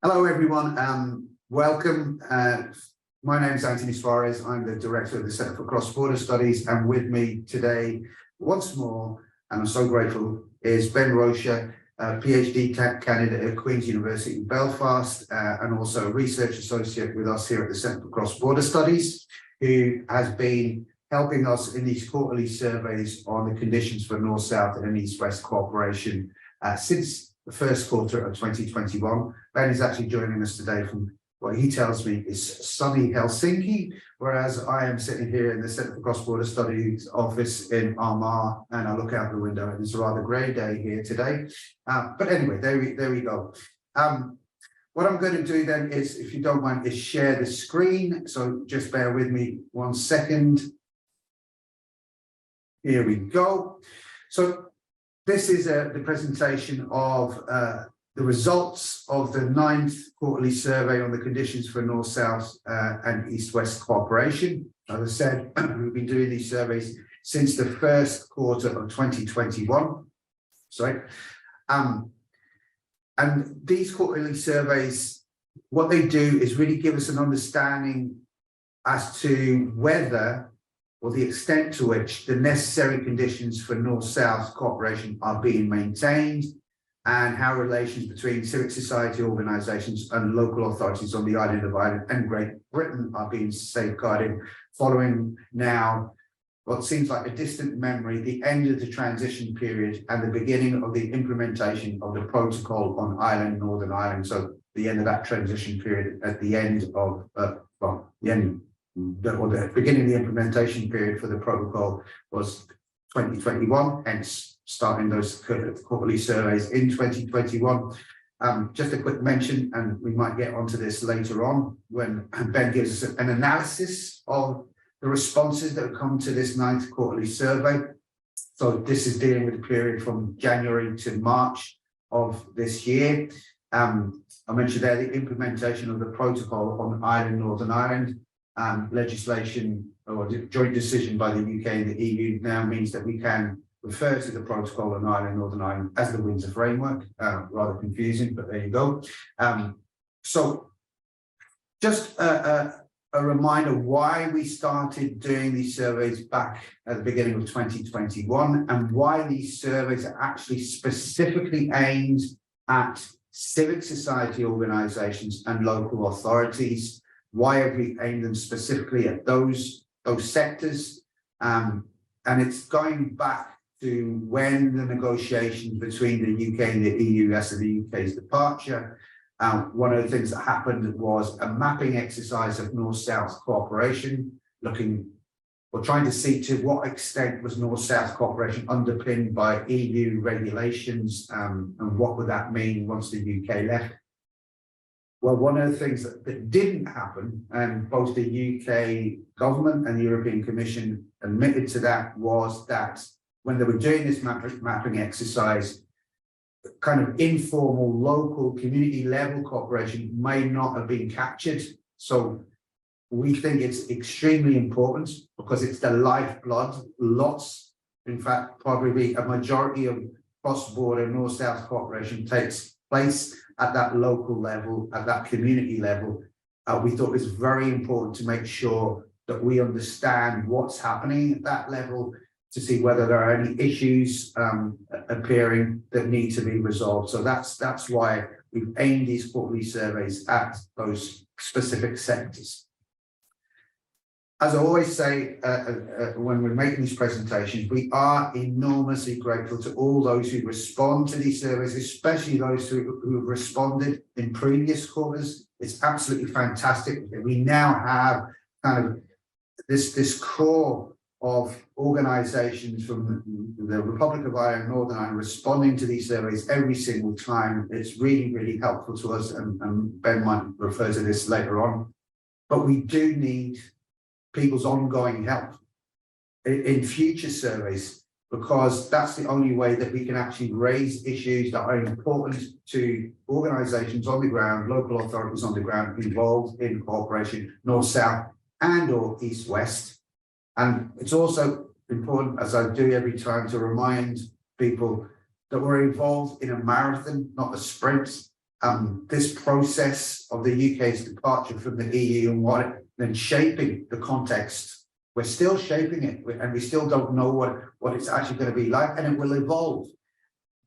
Hello, everyone. Welcome. My name is Anthony Suarez. I'm the director of the Centre for Cross-Border Studies, and with me today, once more, and I'm so grateful, is Ben Rocha, PhD candidate at Queen's University in Belfast, and also a research associate with us here at the Centre for Cross-Border Studies, who has been helping us in these quarterly surveys on the conditions for North-South and East-West cooperation since the first quarter of 2021. Ben is actually joining us today from what he tells me is sunny Helsinki, whereas I am sitting here in the Centre for Cross-Border Studies office in Armagh, and I look out the window and it's a rather grey day here today. But anyway, there we go. What I'm going to do then is, if you don't mind, is share the screen. So just bear with me 1 second. Here we go. So this is the presentation of the results of the 9th quarterly survey on the conditions for North-South and East-West cooperation. As I said, we've been doing these surveys since the first quarter of 2021. Sorry. And these quarterly surveys, what they do is really give us an understanding as to whether or the extent to which the necessary conditions for North-South cooperation are being maintained, and how relations between civic society organisations and local authorities on the island of Ireland and Great Britain are being safeguarded following now what seems like a distant memory, the end of the transition period and the beginning of the implementation of the protocol on Ireland, Northern Ireland. So the end of that transition period at the end of, the beginning of the implementation period for the protocol was 2021, hence starting those quarterly surveys in 2021. Just a quick mention, and we might get onto this later on when Ben gives us an analysis of the responses that have come to this 9th quarterly survey. So this is dealing with the period from January to March of this year. I mentioned there the implementation of the protocol on Ireland, Northern Ireland. Legislation or joint decision by the UK and the EU now means that we can refer to the protocol on Ireland, Northern Ireland as the Windsor Framework. Rather confusing, but there you go. So just a reminder why we started doing these surveys back at the beginning of 2021 and why these surveys are actually specifically aimed at civic society organisations and local authorities. Why have we aimed them specifically at those sectors? And it's going back to when the negotiations between the UK and the EU after the UK's departure. One of the things that happened was a mapping exercise of North-South cooperation, trying to see to what extent was North-South cooperation underpinned by EU regulations, and what would that mean once the UK left. Well, one of the things that didn't happen, and both the UK government and the European Commission admitted to that, was that when they were doing this mapping exercise, kind of informal, local, community level cooperation may not have been captured. So we think it's extremely important because it's the lifeblood. Lots, in fact, probably a majority of cross-border North-South cooperation takes place at that local level, at that community level. We thought it was very important to make sure that we understand what's happening at that level to see whether there are any issues appearing that need to be resolved. So that's why we've aimed these quarterly surveys at those specific sectors. As I always say, when we're making these presentations, we are enormously grateful to all those who respond to these surveys, especially those who have responded in previous quarters. It's absolutely fantastic. We now have kind of this core of organisations from the Republic of Ireland, Northern Ireland, responding to these surveys every single time. It's really, really helpful to us, and Ben might refer to this later on. But we do need people's ongoing help in future surveys, because that's the only way that we can actually raise issues that are important to organisations on the ground, local authorities on the ground involved in cooperation, North-South and or East-West. And it's also important, as I do every time, to remind people that we're involved in a marathon, not a sprint. this process of the UK's departure from the EU and then shaping the context. We're still shaping it, and we still don't know what it's actually going to be like, and it will evolve.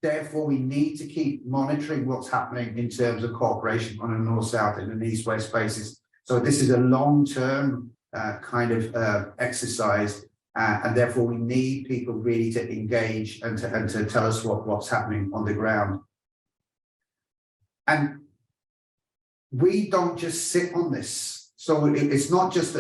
Therefore, we need to keep monitoring what's happening in terms of cooperation on a north-south and an east-west basis. So this is a long-term kind of exercise, and therefore we need people really to engage and to tell us what's happening on the ground. And we don't just sit on this. So it's not just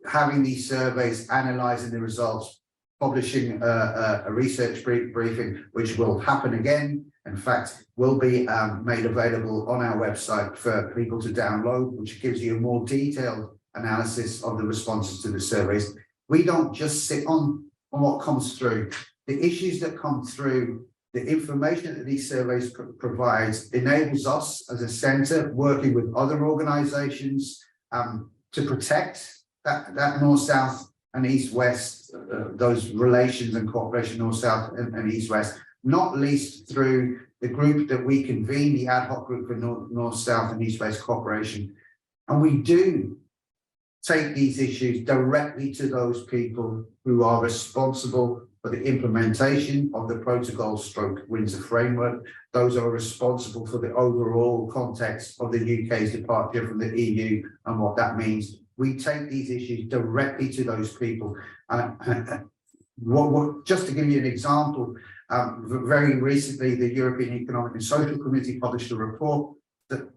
having these surveys, analysing the results, publishing a research briefing, which will happen again. In fact, will be made available on our website for people to download, which gives you a more detailed analysis of the responses to the surveys. We don't just sit on what comes through. The issues that come through, the information that these surveys provides enables us as a centre working with other organisations to protect that north-south and east-west, those relations and cooperation north-south and east-west, not least through the group that we convene, the ad hoc group for north-south and east-west cooperation. And we do take these issues directly to those people who are responsible for the implementation of the protocol / Windsor framework. Those are responsible for the overall context of the UK's departure from the EU and what that means. We take these issues directly to those people. Just to give you an example, very recently, the European Economic and Social Committee published a report that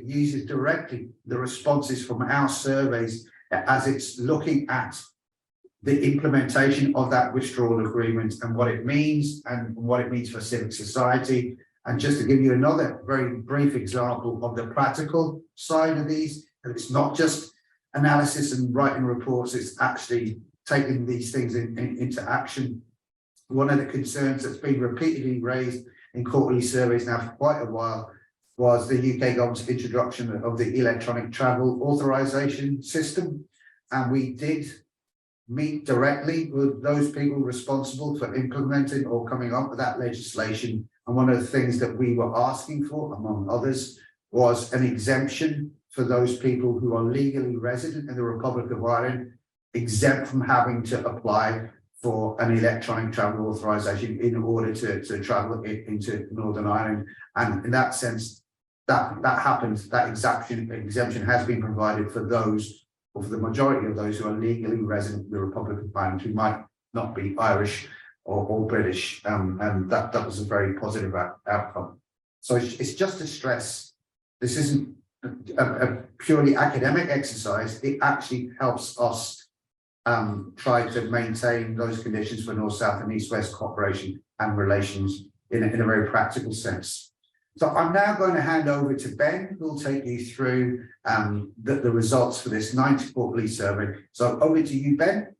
uses directly the responses from our surveys as it's looking at the implementation of that withdrawal agreement and what it means for civic society. And just to give you another very brief example of the practical side of these, and it's not just analysis and writing reports, it's actually taking these things into action. One of the concerns that's been repeatedly raised in quarterly surveys now for quite a while was the UK government's introduction of the electronic travel authorisation system. And we did meet directly with those people responsible for implementing or coming up with that legislation. And one of the things that we were asking for, among others, was an exemption for those people who are legally resident in the Republic of Ireland, exempt from having to apply for an electronic travel authorisation in order to travel into Northern Ireland. And in that sense, that happens, that exemption has been provided for those, or for the majority of those who are legally resident in the Republic of Ireland, who might not be Irish or British, and that was a very positive outcome. So it's just to stress, this isn't a purely academic exercise. It actually helps us try to maintain those conditions for north-south and east-west cooperation and relations in a very practical sense. So I'm now going to hand over to Ben, who will take you through the results for this 9th quarterly survey. So over to you, Ben.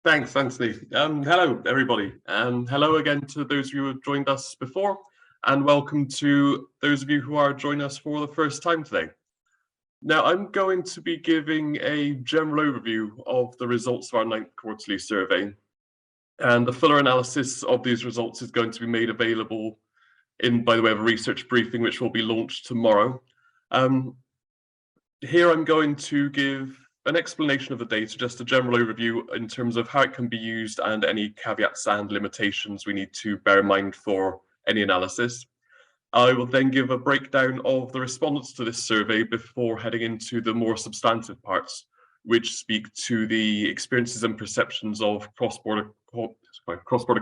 Thanks, Anthony. Hello, everybody. Hello again to those of you who have joined us before, and welcome to those of you who are joining us for the first time today. Now, I'm going to be giving a general overview of the results of our 9th quarterly survey, and the fuller analysis of these results is going to be made available by the way of a research briefing, which will be launched tomorrow. Here I'm going to give an explanation of the data, just a general overview in terms of how it can be used and any caveats and limitations we need to bear in mind for any analysis. I will then give a breakdown of the respondents to this survey before heading into the more substantive parts, which speak to the experiences and perceptions of cross-border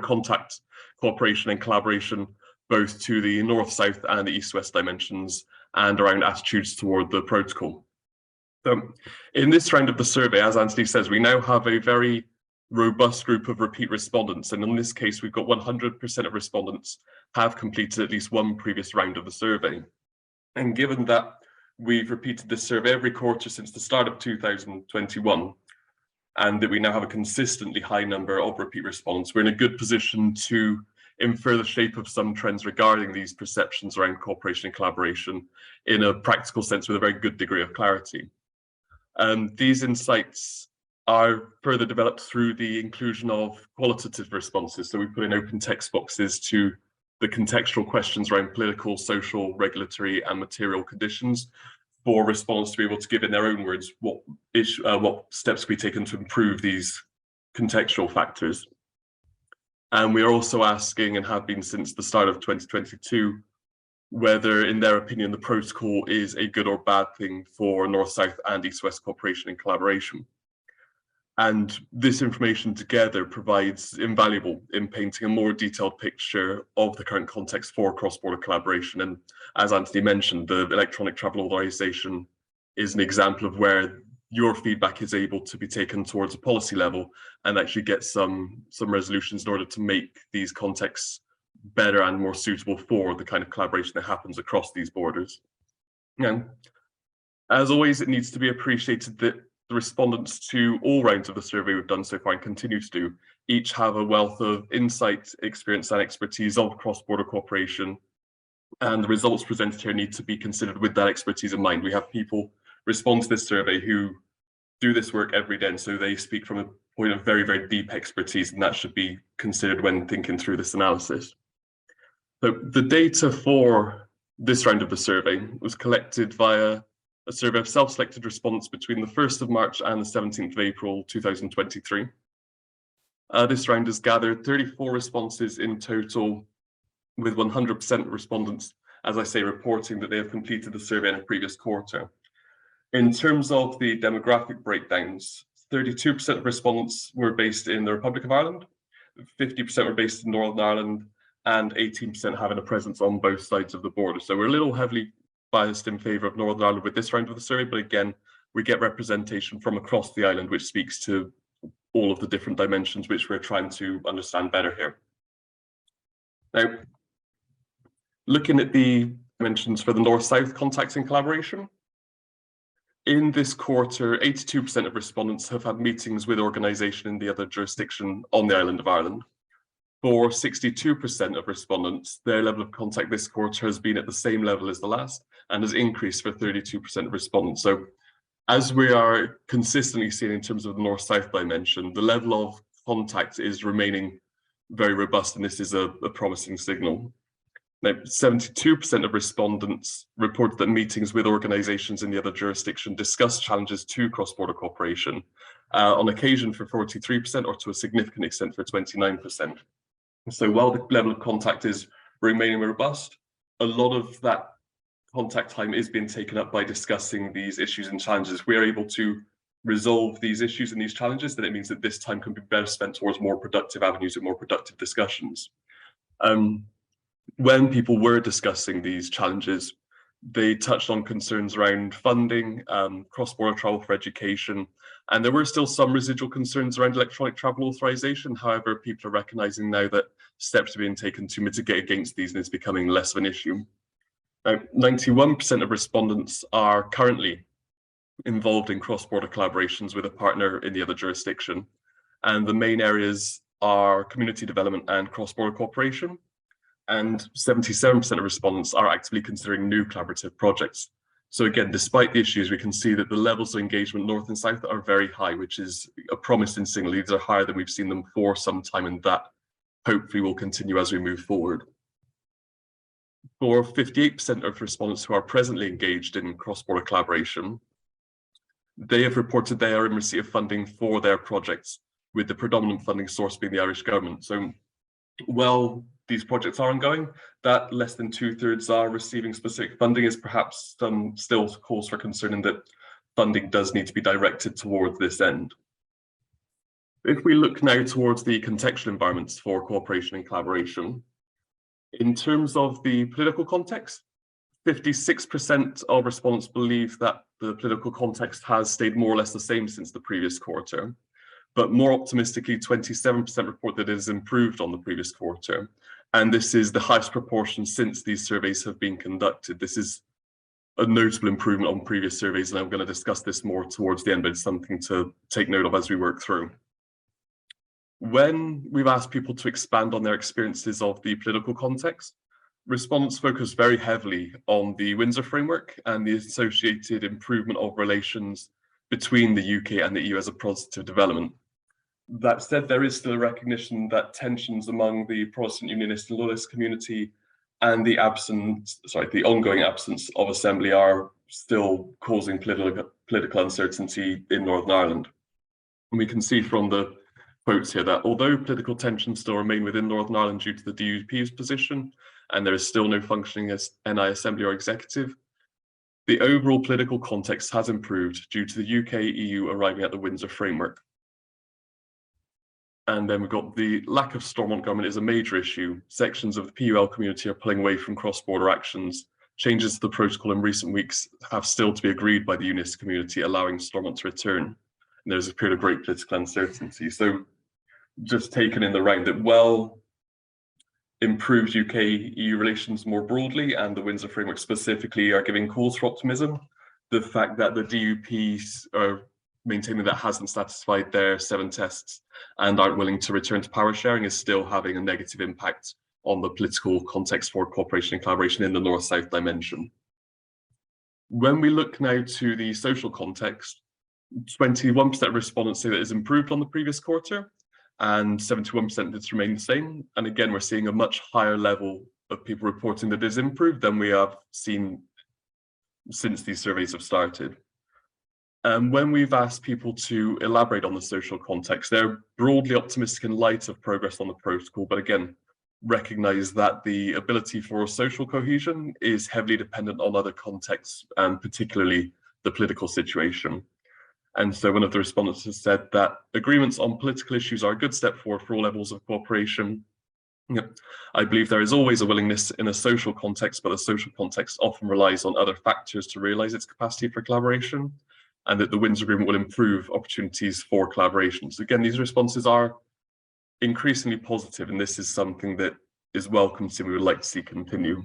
contact, cooperation and collaboration, both to the north-south and the east-west dimensions, and around attitudes toward the protocol. In this round of the survey, as Anthony says, we now have a very robust group of repeat respondents, and in this case we've got 100% of respondents have completed at least one previous round of the survey. And given that we've repeated this survey every quarter since the start of 2021, and that we now have a consistently high number of repeat respondents, we're in a good position to infer the shape of some trends regarding these perceptions around cooperation and collaboration in a practical sense with a very good degree of clarity. These insights are further developed through the inclusion of qualitative responses. So we put in open text boxes to the contextual questions around political, social, regulatory, and material conditions for respondents to be able to give in their own words what steps can be taken to improve these contextual factors. And we are also asking, and have been since the start of 2022, whether, in their opinion, the protocol is a good or bad thing for North-South and East-West cooperation and collaboration. And this information together provides invaluable in painting a more detailed picture of the current context for cross-border collaboration. And as Anthony mentioned, the electronic travel authorization is an example of where your feedback is able to be taken towards a policy level and actually get some resolutions in order to make these contexts better and more suitable for the kind of collaboration that happens across these borders. Now, as always, it needs to be appreciated that the respondents to all rounds of the survey we've done so far and continue to do each have a wealth of insight, experience, and expertise of cross-border cooperation, and the results presented here need to be considered with that expertise in mind. We have people respond to this survey who do this work every day, and so they speak from a point of very, very deep expertise, and that should be considered when thinking through this analysis. So the data for this round of the survey was collected via a survey of self-selected respondents between the 1st of March and the 17th of April 2023. This round has gathered 34 responses in total, with 100% respondents, as I say, reporting that they have completed the survey in a previous quarter. In terms of the demographic breakdowns, 32% of respondents were based in the Republic of Ireland, 50% were based in Northern Ireland, and 18% having a presence on both sides of the border. So we're a little heavily biased in favour of Northern Ireland with this round of the survey, but again, we get representation from across the island, which speaks to all of the different dimensions which we're trying to understand better here. Now, looking at the dimensions for the North-South contacts and collaboration, in this quarter, 82% of respondents have had meetings with organisation in the other jurisdiction on the island of Ireland. For 62% of respondents, their level of contact this quarter has been at the same level as the last and has increased for 32% of respondents. So as we are consistently seeing in terms of the North-South dimension, the level of contact is remaining very robust, and this is a promising signal. Now, 72% of respondents reported that meetings with organisations in the other jurisdiction discussed challenges to cross-border cooperation, on occasion for 43% or to a significant extent for 29%. So while the level of contact is remaining robust, a lot of that contact time is being taken up by discussing these issues and challenges. We are able to resolve these issues and these challenges, then it means that this time can be better spent towards more productive avenues and more productive discussions. When people were discussing these challenges, they touched on concerns around funding, cross-border travel for education, and there were still some residual concerns around electronic travel authorization. However, people are recognizing now that steps are being taken to mitigate against these, and it's becoming less of an issue. Now, 91% of respondents are currently involved in cross-border collaborations with a partner in the other jurisdiction, and the main areas are community development and cross-border cooperation. And 77% of respondents are actively considering new collaborative projects. So again, despite the issues, we can see that the levels of engagement north and south are very high, which is a promising signal. These are higher than we've seen them for some time, and that hopefully will continue as we move forward. For 58% of respondents who are presently engaged in cross-border collaboration, they have reported they are in receipt of funding for their projects, with the predominant funding source being the Irish government. So while these projects are ongoing, that less than 2/3 are receiving specific funding is perhaps still cause for concern, in that funding does need to be directed towards this end. If we look now towards the contextual environments for cooperation and collaboration, in terms of the political context, 56% of respondents believe that the political context has stayed more or less the same since the previous quarter. But more optimistically, 27% report that it has improved on the previous quarter. And this is the highest proportion since these surveys have been conducted. This is a notable improvement on previous surveys, and I'm going to discuss this more towards the end, but it's something to take note of as we work through. When we've asked people to expand on their experiences of the political context, respondents focus very heavily on the Windsor Framework and the associated improvement of relations between the UK and the EU as a positive development. That said, there is still a recognition that tensions among the Protestant Unionist and Loyalist community and the ongoing absence of assembly are still causing political uncertainty in Northern Ireland. And we can see from the quotes here that although political tensions still remain within Northern Ireland due to the DUP's position, and there is still no functioning as NI Assembly or Executive, the overall political context has improved due to the UK-EU arriving at the Windsor Framework. And then we've got the lack of Stormont government is a major issue. Sections of the PUL community are pulling away from cross-border actions. Changes to the protocol in recent weeks have still to be agreed by the Unionist community, allowing Stormont to return. And there's a period of great political uncertainty. So just taken in the round that well improved UK-EU relations more broadly and the Windsor Framework specifically are giving cause for optimism. The fact that the DUPs are maintaining that hasn't satisfied their 7 tests and aren't willing to return to power sharing is still having a negative impact on the political context for cooperation and collaboration in the North-South dimension. When we look now to the social context, 21% of respondents say that it's improved on the previous quarter, and 71% it's remained the same. And again, we're seeing a much higher level of people reporting that it is improved than we have seen since these surveys have started. When we've asked people to elaborate on the social context, they're broadly optimistic in light of progress on the protocol, but again, recognize that the ability for social cohesion is heavily dependent on other contexts, and particularly the political situation. And so one of the respondents has said that agreements on political issues are a good step forward for all levels of cooperation. I believe there is always a willingness in a social context, but the social context often relies on other factors to realize its capacity for collaboration, and that the Windsor Agreement will improve opportunities for collaboration. So again, these responses are increasingly positive, and this is something that is welcomed and we would like to see continue.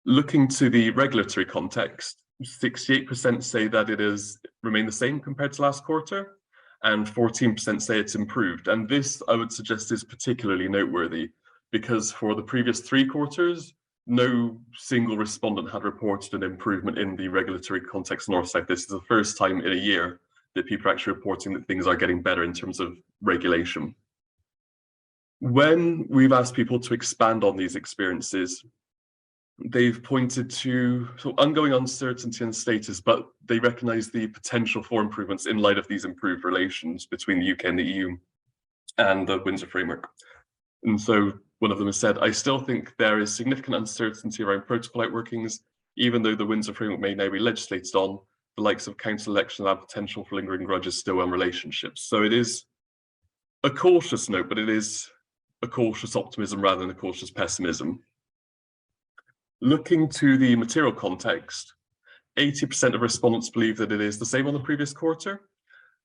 Looking to the regulatory context, 68% say that it has remained the same compared to last quarter, and 14% say it's improved. And this, I would suggest, is particularly noteworthy because for the previous 3 quarters, no single respondent had reported an improvement in the regulatory context North-South. This is the first time in a year that people are actually reporting that things are getting better in terms of regulation. When we've asked people to expand on these experiences, they've pointed to ongoing uncertainty and status, but they recognise the potential for improvements in light of these improved relations between the UK and the EU and the Windsor Framework. And so one of them has said, I still think there is significant uncertainty around protocol outworkings, even though the Windsor Framework may now be legislated on, the likes of council elections have potential for lingering grudges still on relationships. So it is a cautious note, but it is a cautious optimism rather than a cautious pessimism. Looking to the material context, 80% of respondents believe that it is the same on the previous quarter,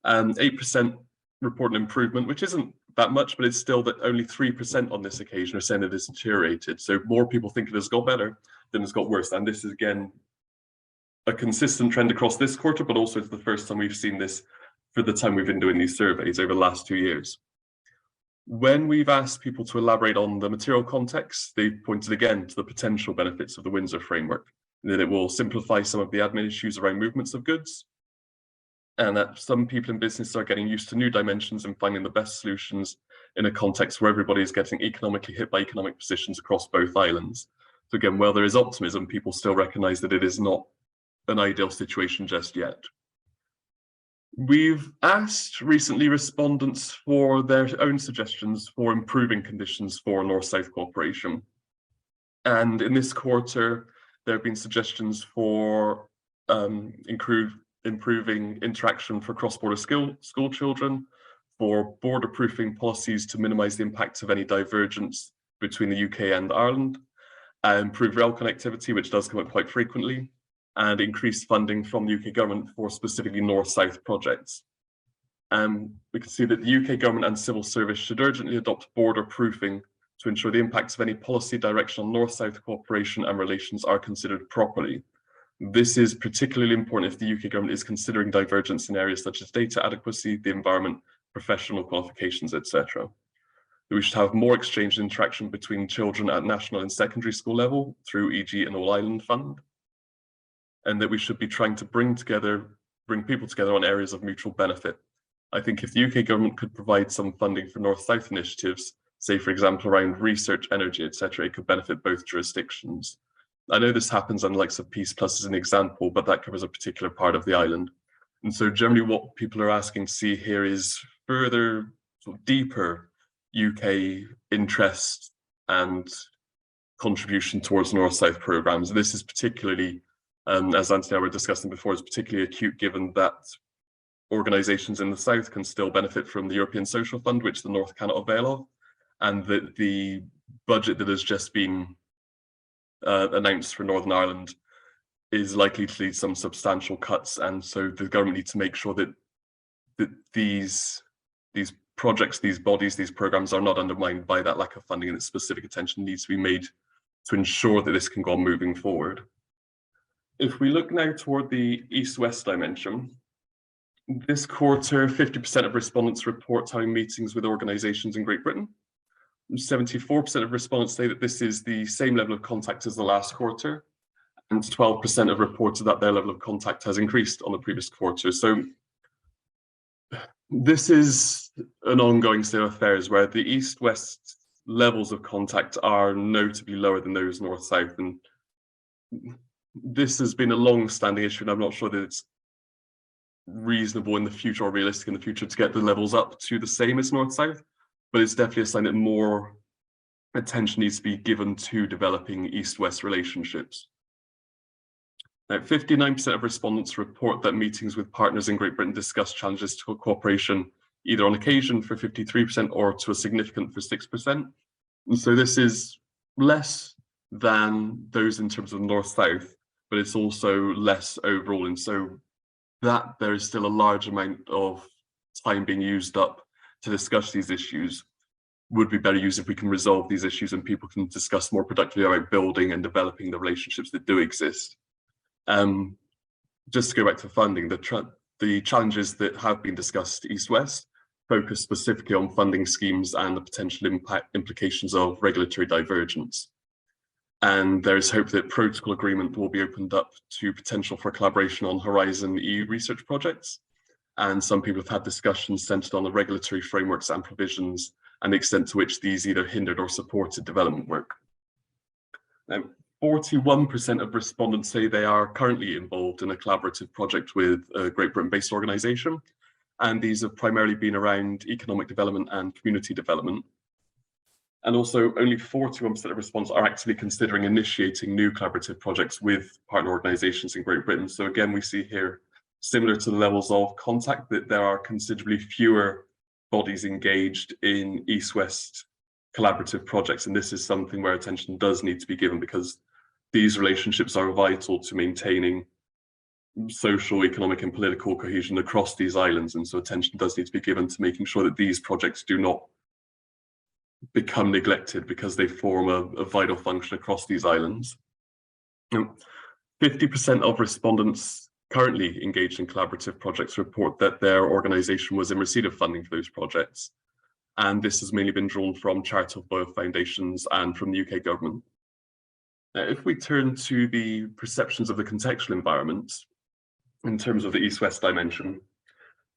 and 8% report an improvement, which isn't that much, but it's still that only 3% on this occasion are saying it has deteriorated. So more people think it has got better than it's got worse. And this is, again, a consistent trend across this quarter, but also it's the first time we've seen this for the time we've been doing these surveys over the last 2 years. When we've asked people to elaborate on the material context, they've pointed again to the potential benefits of the Windsor Framework, that it will simplify some of the admin issues around movements of goods, and that some people in business are getting used to new dimensions and finding the best solutions in a context where everybody is getting economically hit by economic positions across both islands. So again, while there is optimism, people still recognise that it is not an ideal situation just yet. We've asked recently respondents for their own suggestions for improving conditions for North-South cooperation. And in this quarter, there have been suggestions for improving interaction for cross-border school children, for border-proofing policies to minimise the impact of any divergence between the UK and Ireland, improve rail connectivity, which does come up quite frequently, and increased funding from the UK government for specifically North-South projects. We can see that the UK government and civil service should urgently adopt border proofing to ensure the impacts of any policy direction on North-South cooperation and relations are considered properly. This is particularly important if the UK government is considering divergence in areas such as data adequacy, the environment, professional qualifications, etc. We should have more exchange and interaction between children at national and secondary school level through, e.g., an all-island fund, and that we should be trying to bring people together on areas of mutual benefit. I think if the UK government could provide some funding for North-South initiatives, say for example around research, energy, etc., it could benefit both jurisdictions. I know this happens on the likes of Peace Plus as an example, but that covers a particular part of the island. And so generally what people are asking to see here is further sort of deeper UK interest and contribution towards North-South programmes. This is particularly, as Anthony and I were discussing before, is particularly acute given that organisations in the South can still benefit from the European Social Fund, which the North cannot avail of, and that the budget that has just been announced for Northern Ireland is likely to lead some substantial cuts, and so the government needs to make sure that these projects, these bodies, these programmes are not undermined by that lack of funding, and that specific attention needs to be made to ensure that this can go on moving forward. If we look now toward the East-West dimension, this quarter, 50% of respondents report having meetings with organisations in Great Britain. 74% of respondents say that this is the same level of contact as the last quarter, and 12% have reported that their level of contact has increased on the previous quarter. So this is an ongoing state of affairs where the East-West levels of contact are notably lower than those North-South, and this has been a long-standing issue, and I'm not sure that it's reasonable in the future or realistic in the future to get the levels up to the same as North-South, but it's definitely a sign that more attention needs to be given to developing East-West relationships. Now, 59% of respondents report that meetings with partners in Great Britain discuss challenges to cooperation, either on occasion for 53% or to a significant for 6%. And so this is less than those in terms of North-South, but it's also less overall. And so that there is still a large amount of time being used up to discuss these issues would be better used if we can resolve these issues and people can discuss more productively about building and developing the relationships that do exist. Just to go back to funding, the challenges that have been discussed East-West focus specifically on funding schemes and the potential implications of regulatory divergence. And there is hope that protocol agreement will be opened up to potential for collaboration on Horizon EU research projects. And some people have had discussions centred on the regulatory frameworks and provisions and the extent to which these either hindered or supported development work. Now, 41% of respondents say they are currently involved in a collaborative project with a Great Britain-based organisation, and these have primarily been around economic development and community development. And also only 41% of respondents are actively considering initiating new collaborative projects with partner organisations in Great Britain. So again, we see here, similar to the levels of contact, that there are considerably fewer bodies engaged in East-West collaborative projects. And this is something where attention does need to be given because these relationships are vital to maintaining social, economic and political cohesion across these islands. And so attention does need to be given to making sure that these projects do not become neglected because they form a vital function across these islands. 50% of respondents currently engaged in collaborative projects report that their organisation was in receipt of funding for those projects. And this has mainly been drawn from charitable foundations and from the UK government. Now, if we turn to the perceptions of the contextual environment, in terms of the East-West dimension,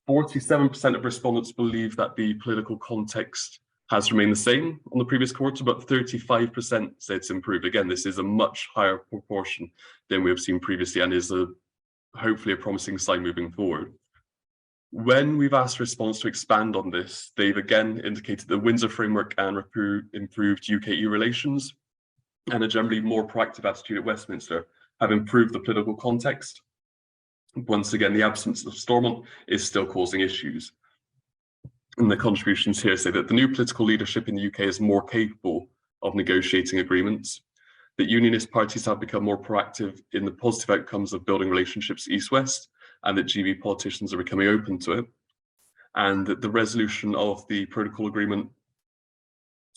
47% of respondents believe that the political context has remained the same on the previous quarter, but 35% say it's improved. Again, this is a much higher proportion than we have seen previously and is hopefully a promising sign moving forward. When we've asked response to expand on this, they've again indicated the Windsor Framework and improved UK-EU relations and a generally more proactive attitude at Westminster have improved the political context. Once again, the absence of Stormont is still causing issues. And the contributions here say that the new political leadership in the UK is more capable of negotiating agreements, that unionist parties have become more proactive in the positive outcomes of building relationships East-West, and that GB politicians are becoming open to it, and that the resolution of the protocol agreement,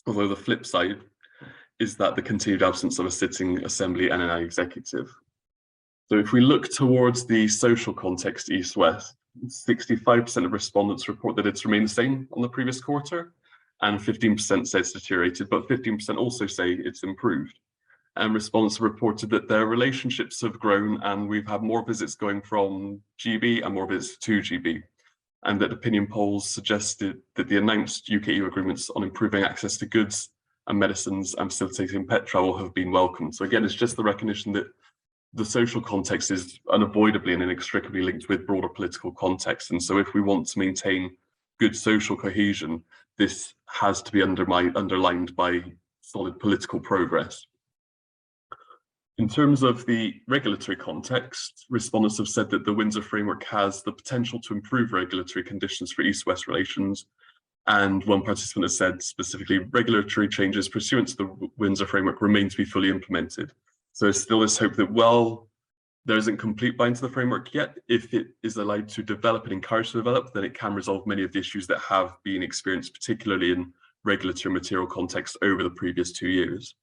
although the flip side is that the continued absence of a sitting assembly and an executive. So if we look towards the social context East-West, 65% of respondents report that it's remained the same on the previous quarter, and 15% say it's deteriorated, but 15% also say it's improved. And respondents reported that their relationships have grown and we've had more visits going from GB and more visits to GB. and that opinion polls suggested that the announced UK-EU agreements on improving access to goods and medicines and facilitating pet travel have been welcomed. So again, it's just the recognition that the social context is unavoidably and inextricably linked with broader political context. And so if we want to maintain good social cohesion, this has to be underlined by solid political progress. In terms of the regulatory context, respondents have said that the Windsor Framework has the potential to improve regulatory conditions for East-West relations. And one participant has said specifically, regulatory changes pursuant to the Windsor Framework remain to be fully implemented. So there's still this hope that while there isn't complete buy-in to the framework yet, if it is allowed to develop and encouraged to develop, then it can resolve many of the issues that have been experienced, particularly in regulatory material context over the previous 2 years.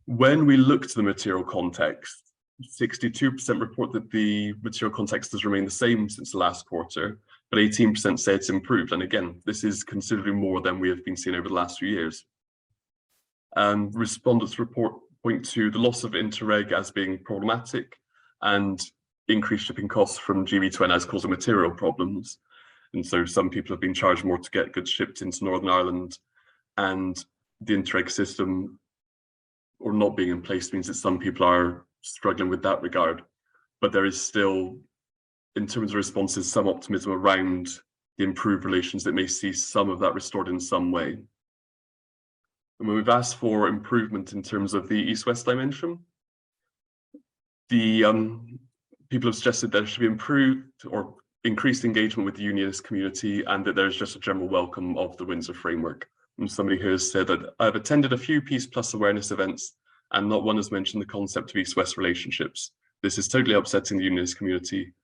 When we look to the material context, 62% report that the material context has remained the same since the last quarter, but 18% say it's improved. And again, this is considerably more than we have been seeing over the last few years. Respondents point to the loss of Interreg as being problematic and increased shipping costs from GB to N as causing material problems. And so some people have been charged more to get goods shipped into Northern Ireland, and the Interreg system or not being in place means that some people are struggling with that regard. But there is still, in terms of responses, some optimism around the improved relations that may see some of that restored in some way. And when we've asked for improvement in terms of the East-West dimension, the people have suggested there should be improved or increased engagement with the unionist community, and that there's just a general welcome of the Windsor Framework. And somebody who has said that I've attended a few Peace Plus awareness events and not one has mentioned the concept of East-West relationships. This is totally upsetting the unionist community,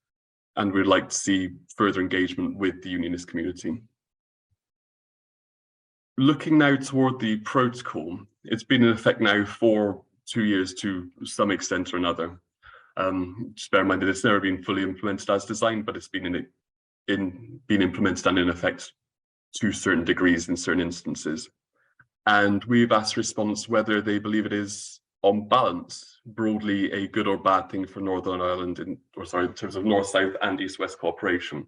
and we'd like to see further engagement with the unionist community. Looking now toward the protocol, it's been in effect now for 2 years to some extent or another. Just bear in mind that it's never been fully implemented as designed, but it's been implemented and in effect to certain degrees in certain instances. And we've asked respondents whether they believe it is, on balance, broadly a good or bad thing for Northern Ireland, in terms of North-South and East-West cooperation.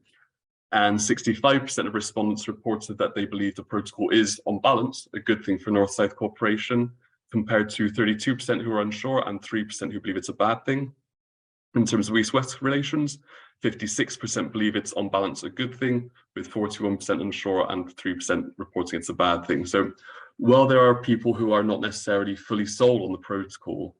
And 65% of respondents reported that they believe the protocol is, on balance, a good thing for North-South cooperation, compared to 32% who are unsure and 3% who believe it's a bad thing. In terms of East-West relations, 56% believe it's on balance a good thing, with 41% unsure and 3% reporting it's a bad thing. So while there are people who are not necessarily fully sold on the protocol,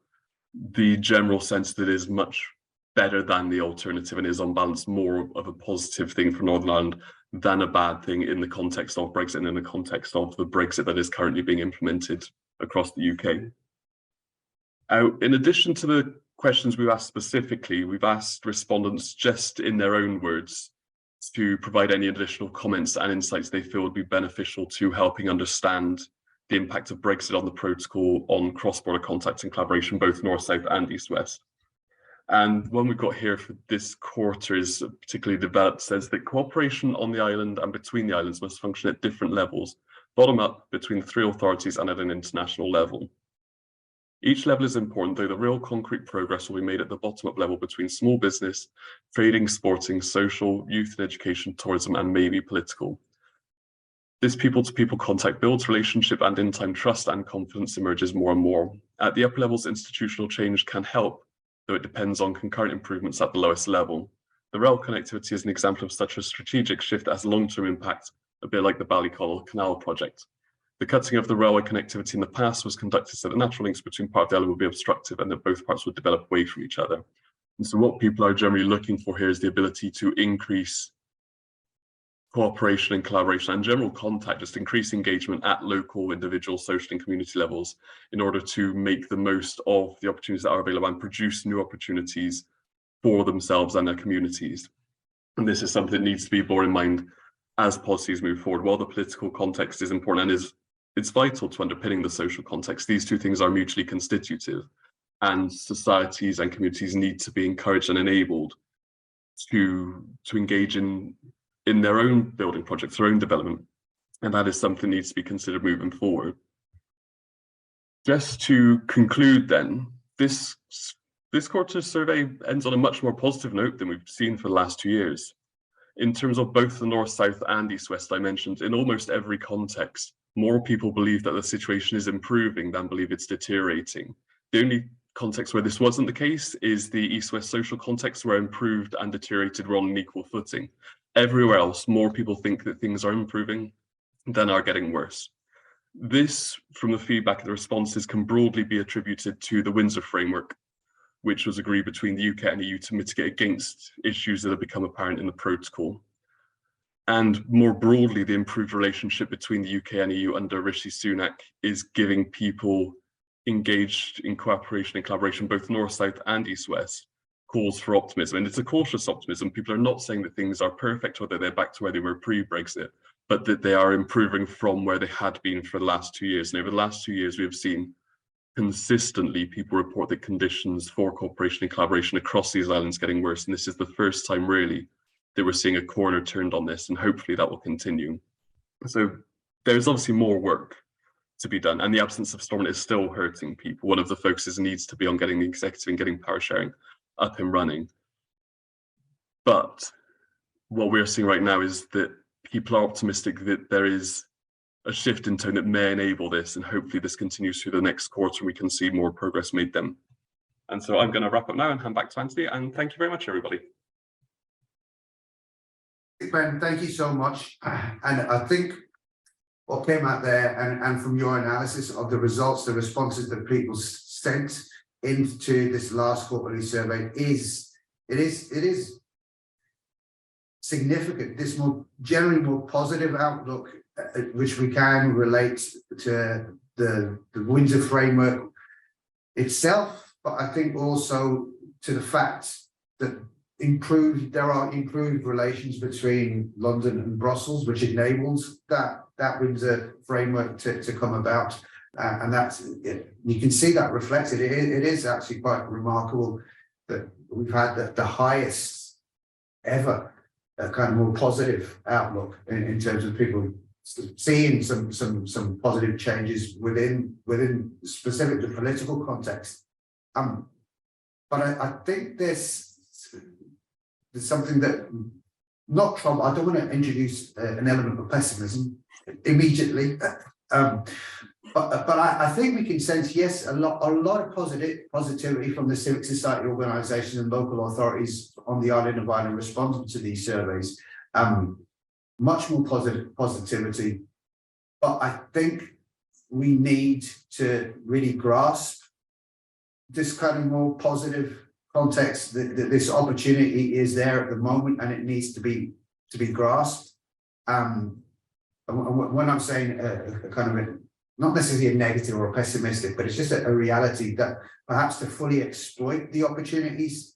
the general sense that it is much better than the alternative and is on balance more of a positive thing for Northern Ireland than a bad thing in the context of Brexit and in the context of the Brexit that is currently being implemented across the UK. In addition to the questions we've asked specifically, we've asked respondents just in their own words to provide any additional comments and insights they feel would be beneficial to helping understand the impact of Brexit on the protocol on cross-border contact and collaboration, both North-South and East-West. And one we've got here for this quarter is particularly developed, says that cooperation on the island and between the islands must function at different levels, bottom up between the three authorities and at an international level. Each level is important, though the real concrete progress will be made at the bottom-up level between small business, trading, sporting, social, youth and education, tourism, and maybe political. This people-to-people contact builds relationship, and in time trust and confidence emerges more and more. At the upper levels, institutional change can help, though it depends on concurrent improvements at the lowest level. The rail connectivity is an example of such a strategic shift as long-term impact, a bit like the Ballycollar Canal project. The cutting of the railway connectivity in the past was conducted so that natural links between part of the island would be obstructive and that both parts would develop away from each other. And so what people are generally looking for here is the ability to increase cooperation and collaboration and general contact, just increase engagement at local, individual, social and community levels in order to make the most of the opportunities that are available and produce new opportunities for themselves and their communities. And this is something that needs to be borne in mind as policies move forward. While the political context is important and it's vital to underpinning the social context, these two things are mutually constitutive, and societies and communities need to be encouraged and enabled to engage in their own building projects, their own development, and that is something that needs to be considered moving forward. Just to conclude then, this quarter's survey ends on a much more positive note than we've seen for the last 2 years. in terms of both the north, south and east, west dimensions, in almost every context, more people believe that the situation is improving than believe it's deteriorating. The only context where this wasn't the case is the east-west social context, where improved and deteriorated were on an equal footing. Everywhere else, more people think that things are improving than are getting worse. This, from the feedback and the responses, can broadly be attributed to the Windsor Framework, which was agreed between the UK and EU to mitigate against issues that have become apparent in the protocol. And more broadly, the improved relationship between the UK and EU under Rishi Sunak is giving people engaged in cooperation and collaboration, both north, south and east, west, calls for optimism. And it's a cautious optimism. People are not saying that things are perfect or that they're back to where they were pre-Brexit, but that they are improving from where they had been for the last 2 years. And over the last 2 years, we have seen consistently people report that conditions for cooperation and collaboration across these islands getting worse. And this is the first time really that we're seeing a corner turned on this, and hopefully that will continue. So there's obviously more work to be done, and the absence of Stormont is still hurting people. One of the focuses needs to be on getting the executive and getting power sharing up and running. But what we're seeing right now is that people are optimistic that there is a shift in tone that may enable this, and hopefully this continues through the next quarter and we can see more progress made then. And so I'm going to wrap up now and hand back to Anthony, and thank you very much, everybody. Ben, thank you so much. And I think what came out there, and from your analysis of the results, the responses that people sent into this last quarterly survey, is significant. This more generally more positive outlook, which we can relate to the Windsor Framework itself, but I think also to the fact that there are improved relations between London and Brussels, which enables that Windsor Framework to come about, and that's you can see that reflected. It is actually quite remarkable that we've had the highest ever kind of more positive outlook in terms of people seeing some positive changes within specific the political context. But I think there's something that not trouble. I don't want to introduce an element of pessimism immediately, but I think we can sense, yes, a lot of positivity from the civic society organisations and local authorities on the island of Ireland responding to these surveys. Much more positivity, but I think we need to really grasp this kind of more positive context, that this opportunity is there at the moment and it needs to be grasped. And when I'm saying a kind of not necessarily a negative or a pessimistic, but it's just a reality that perhaps to fully exploit the opportunities,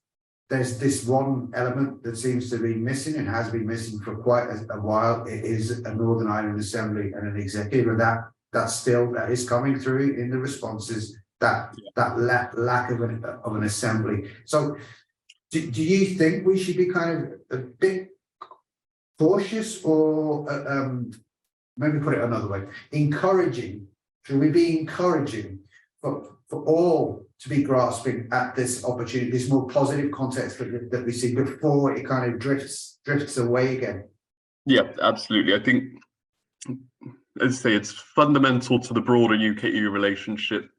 there's this one element that seems to be missing and has been missing for quite a while. It is a Northern Ireland Assembly and an executive, and that is coming through in the responses. That lack of an assembly. So, do you think we should be kind of a bit cautious, or maybe put it another way, encouraging? Should we be encouraging for all to be grasping at this opportunity, this more positive context that we see before it kind of drifts away again? Yeah, absolutely. I think, as I say, it's fundamental to the broader UK-EU relationship.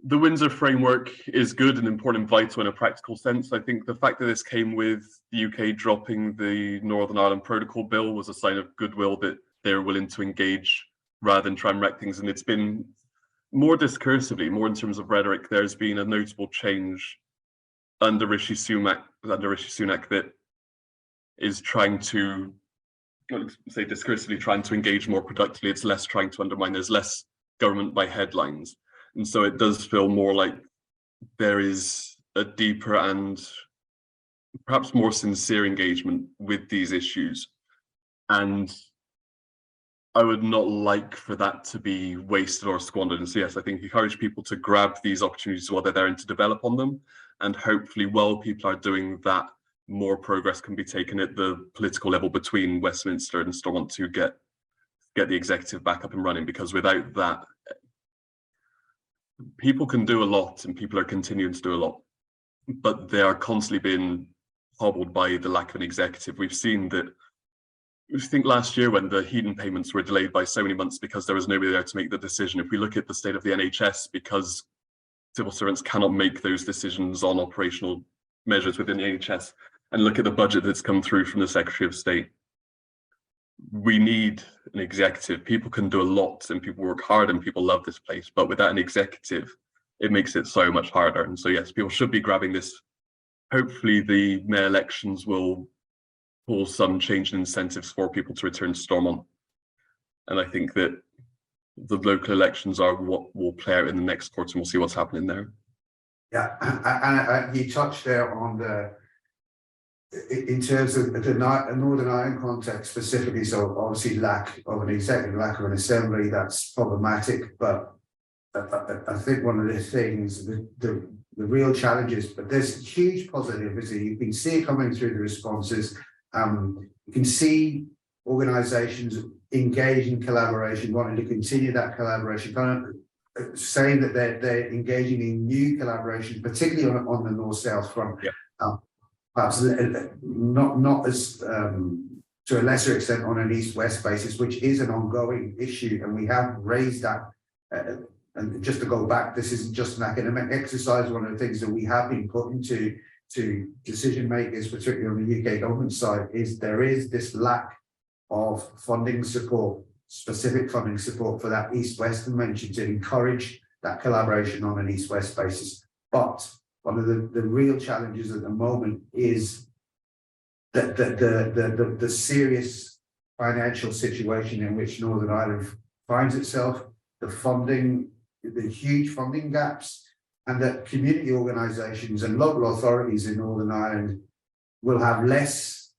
The Windsor Framework is good and important and vital in a practical sense. I think the fact that this came with the UK dropping the Northern Ireland Protocol Bill was a sign of goodwill, that they're willing to engage rather than try and wreck things. And it's been more discursively, more in terms of rhetoric, there's been a notable change under Rishi Sunak that is trying to, say, discursively trying to engage more productively. It's less trying to undermine. There's less government by headlines. And so it does feel more like there is a deeper and perhaps more sincere engagement with these issues. And I would not like for that to be wasted or squandered. And so, yes, I think encourage people to grab these opportunities while they're there and to develop on them. And hopefully, while people are doing that, more progress can be taken at the political level between Westminster and Stormont to get the executive back up and running. Because without that, people can do a lot and people are continuing to do a lot, but they are constantly being hobbled by the lack of an executive. We've seen that. I think last year when the heating payments were delayed by so many months because there was nobody there to make the decision. If we look at the state of the NHS, because civil servants cannot make those decisions on operational measures within the NHS, and look at the budget that's come through from the Secretary of State, we need an executive. People can do a lot and people work hard and people love this place, but without an executive, it makes it so much harder. And so yes, people should be grabbing this. Hopefully the May elections will cause some change in incentives for people to return to Stormont. And I think that the local elections are what will play out in the next quarter, and we'll see what's happening there. Yeah, and you touched there on the, in terms of the Northern Ireland context specifically, so obviously lack of an executive, lack of an assembly, that's problematic, but I think one of the things, the real challenges, but there's huge positives. You can see it coming through the responses. You can see organisations engage in collaboration, wanting to continue that collaboration, kind of saying that they're engaging in new collaboration, particularly on the north-south front. Yeah. Perhaps not as to a lesser extent on an east-west basis, which is an ongoing issue, and we have raised that. And just to go back, this isn't just an academic exercise. One of the things that we have been put into decision makers, particularly on the UK government side, is there is this lack of funding support, specific funding support for that east-west dimension to encourage that collaboration on an east-west basis. But one of the real challenges at the moment is that the serious financial situation in which Northern Ireland finds itself, the funding, the huge funding gaps, and that community organisations and local authorities in Northern Ireland will have less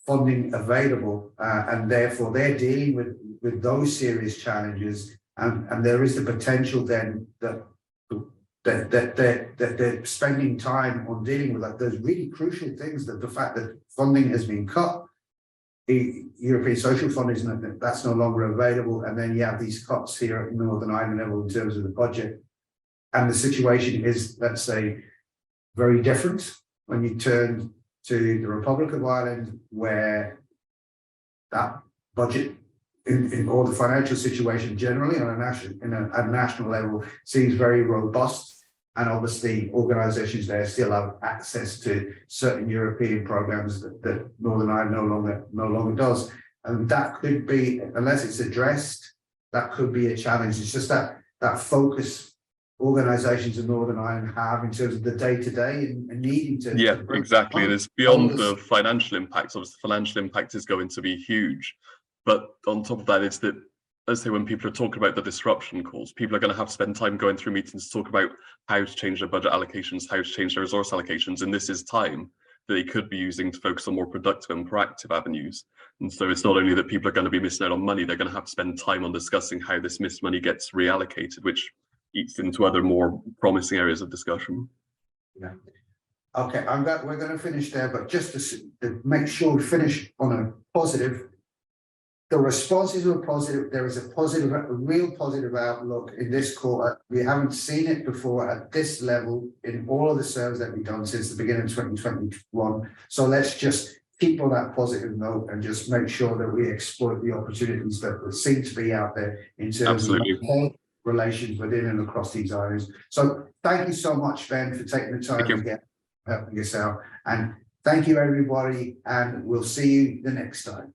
funding available, and therefore they're dealing with those serious challenges, and there is the potential then that they're spending time on dealing with that. There's really crucial things, that the fact that funding has been cut, the European Social Fund that's no longer available, and then you have these cuts here at Northern Ireland level in terms of the budget. And the situation is, let's say, very different when you turn to the Republic of Ireland, where that budget or the financial situation generally on a national level seems very robust. And obviously organisations there still have access to certain European programmes that Northern Ireland no longer does. And that could be, unless it's addressed, that could be a challenge. It's just that focus organisations in Northern Ireland have in terms of the day-to-day and needing to... Yeah, exactly. And it's beyond the financial impact. Obviously, the financial impact is going to be huge. But on top of that, it's that, let's say, when people are talking about the disruption calls, people are going to have to spend time going through meetings to talk about how to change their budget allocations, how to change their resource allocations. And this is time that they could be using to focus on more productive and proactive avenues. And so it's not only that people are going to be missing out on money, they're going to have to spend time on discussing how this missed money gets reallocated, which eats into other more promising areas of discussion. Yeah. Okay, we're going to finish there, but just to make sure we finish on a positive, the responses were positive. There is a real positive outlook in this quarter. We haven't seen it before at this level in all of the surveys that we've done since the beginning of 2021. So let's just keep on that positive note and just make sure that we exploit the opportunities that seem to be out there in terms of relations within and across these areas. So thank you so much, Ben, for taking the time to get helping us out. And thank you, everybody, and we'll see you the next time.